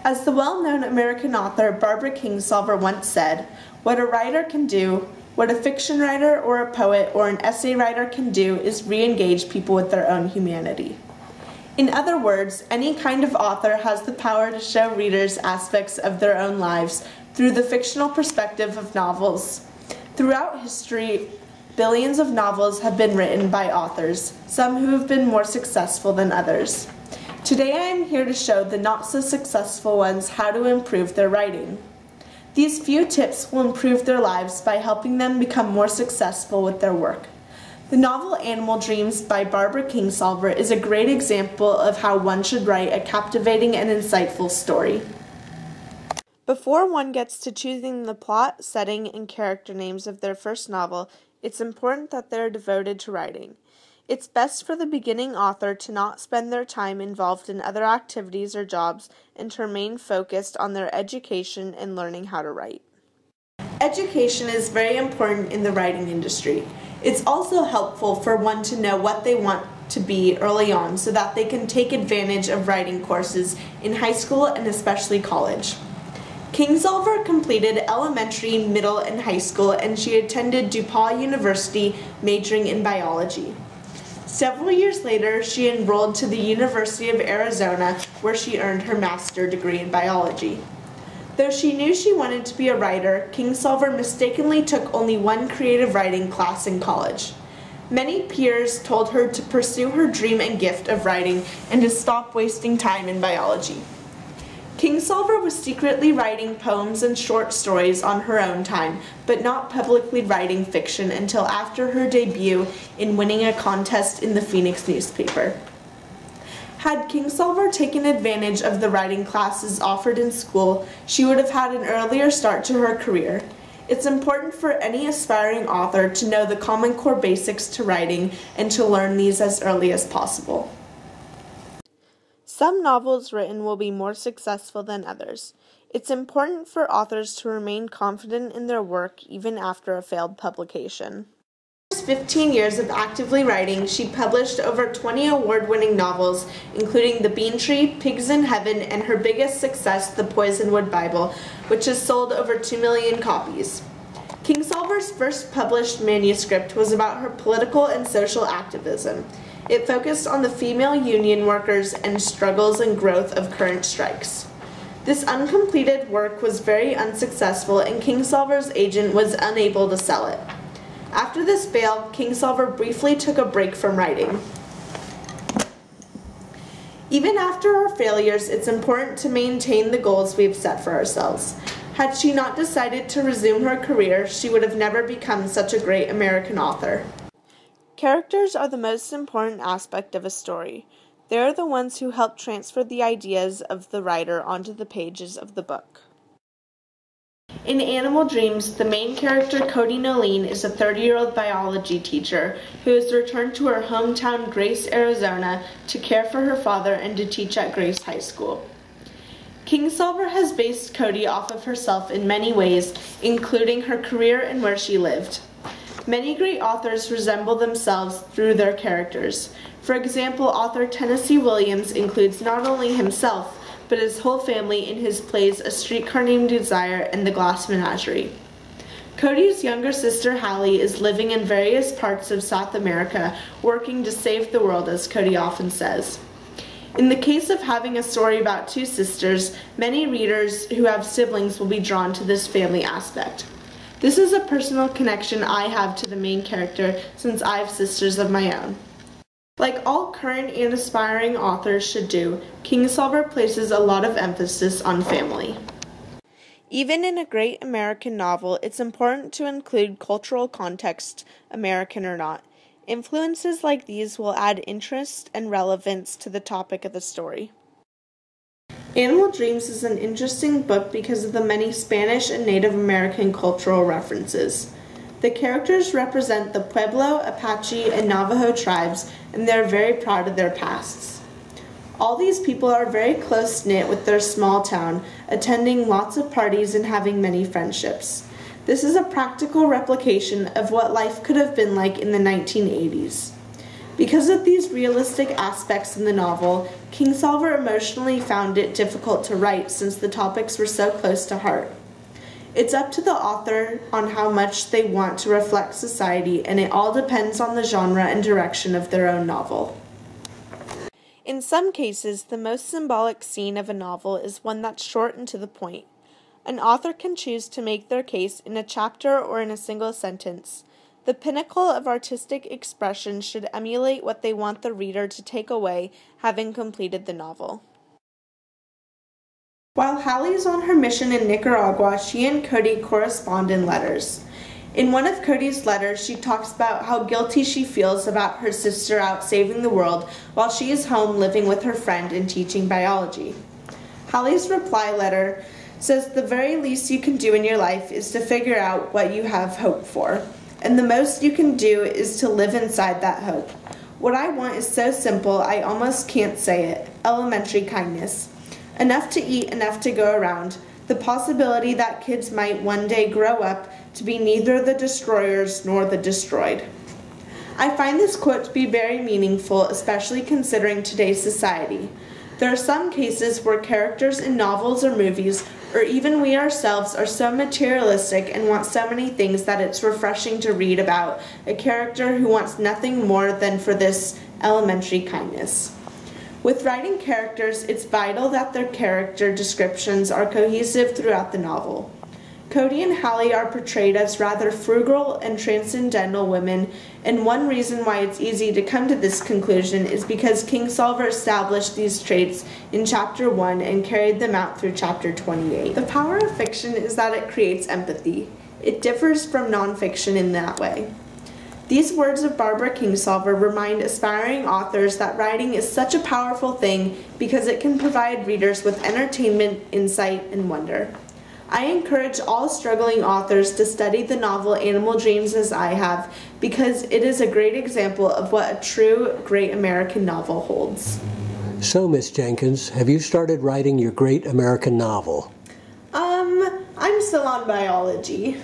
As the well-known American author Barbara Kingsolver once said, "What a writer can do, what a fiction writer or a poet or an essay writer can do is re-engage people with their own humanity." In other words, any kind of author has the power to show readers aspects of their own lives through the fictional perspective of novels. Throughout history, billions of novels have been written by authors, some who have been more successful than others. Today I am here to show the not-so-successful ones how to improve their writing. These few tips will improve their lives by helping them become more successful with their work. The novel Animal Dreams by Barbara Kingsolver is a great example of how one should write a captivating and insightful story. Before one gets to choosing the plot, setting, and character names of their first novel, it's important that they're devoted to writing. It's best for the beginning author to not spend their time involved in other activities or jobs and to remain focused on their education and learning how to write. Education is very important in the writing industry. It's also helpful for one to know what they want to be early on so that they can take advantage of writing courses in high school and especially college. Kingsolver completed elementary, middle, and high school, and she attended DePaul University majoring in biology. Several years later, she enrolled to the University of Arizona, where she earned her master's degree in biology. Though she knew she wanted to be a writer, Kingsolver mistakenly took only one creative writing class in college. Many peers told her to pursue her dream and gift of writing and to stop wasting time in biology. Kingsolver was secretly writing poems and short stories on her own time, but not publicly writing fiction until after her debut in winning a contest in the Phoenix newspaper. Had Kingsolver taken advantage of the writing classes offered in school, she would have had an earlier start to her career. It's important for any aspiring author to know the common core basics to writing and to learn these as early as possible. Some novels written will be more successful than others. It's important for authors to remain confident in their work even after a failed publication. In her 15 years of actively writing, she published over 20 award-winning novels, including The Bean Tree, Pigs in Heaven, and her biggest success, The Poisonwood Bible, which has sold over 2 million copies. Kingsolver's first published manuscript was about her political and social activism. It focused on the female union workers and struggles and growth of current strikes. This uncompleted work was very unsuccessful, and Kingsolver's agent was unable to sell it. After this failed, Kingsolver briefly took a break from writing. Even after our failures, it's important to maintain the goals we've set for ourselves. Had she not decided to resume her career, she would have never become such a great American author. Characters are the most important aspect of a story. They are the ones who help transfer the ideas of the writer onto the pages of the book. In Animal Dreams, the main character, Cody Nolene, is a 30-year-old biology teacher who has returned to her hometown, Grace, Arizona, to care for her father and to teach at Grace High School. Kingsolver has based Cody off of herself in many ways, including her career and where she lived. Many great authors resemble themselves through their characters. For example, author Tennessee Williams includes not only himself, but his whole family in his plays A Streetcar Named Desire and The Glass Menagerie. Cody's younger sister Hallie is living in various parts of South America, working to save the world, as Cody often says. In the case of having a story about two sisters, many readers who have siblings will be drawn to this family aspect. This is a personal connection I have to the main character since I have sisters of my own. Like all current and aspiring authors should do, Kingsolver places a lot of emphasis on family. Even in a great American novel, it's important to include cultural context, American or not. Influences like these will add interest and relevance to the topic of the story. Animal Dreams is an interesting book because of the many Spanish and Native American cultural references. The characters represent the Pueblo, Apache, and Navajo tribes, and they're very proud of their pasts. All these people are very close-knit with their small town, attending lots of parties and having many friendships. This is a practical replication of what life could have been like in the 1980s. Because of these realistic aspects in the novel, Kingsolver emotionally found it difficult to write since the topics were so close to heart. It's up to the author on how much they want to reflect society, and it all depends on the genre and direction of their own novel. In some cases, the most symbolic scene of a novel is one that's short and to the point. An author can choose to make their case in a chapter or in a single sentence. The pinnacle of artistic expression should emulate what they want the reader to take away, having completed the novel. While Hallie's on her mission in Nicaragua, she and Cody correspond in letters. In one of Cody's letters, she talks about how guilty she feels about her sister out saving the world while she is home living with her friend and teaching biology. Hallie's reply letter says the very least you can do in your life is to figure out what you have hope for. And the most you can do is to live inside that hope. What I want is so simple, I almost can't say it. Elementary kindness. Enough to eat, enough to go around. The possibility that kids might one day grow up to be neither the destroyers nor the destroyed. I find this quote to be very meaningful, especially considering today's society. There are some cases where characters in novels or movies, or even we ourselves, are so materialistic and want so many things that it's refreshing to read about a character who wants nothing more than for this elementary kindness. With writing characters, it's vital that their character descriptions are cohesive throughout the novel. Cody and Hallie are portrayed as rather frugal and transcendental women, and one reason why it's easy to come to this conclusion is because Kingsolver established these traits in Chapter 1 and carried them out through Chapter 28. The power of fiction is that it creates empathy. It differs from nonfiction in that way. These words of Barbara Kingsolver remind aspiring authors that writing is such a powerful thing because it can provide readers with entertainment, insight, and wonder. I encourage all struggling authors to study the novel Animal Dreams as I have, because it is a great example of what a true great American novel holds. So, Miss Jenkins, have you started writing your great American novel? I'm still on biology.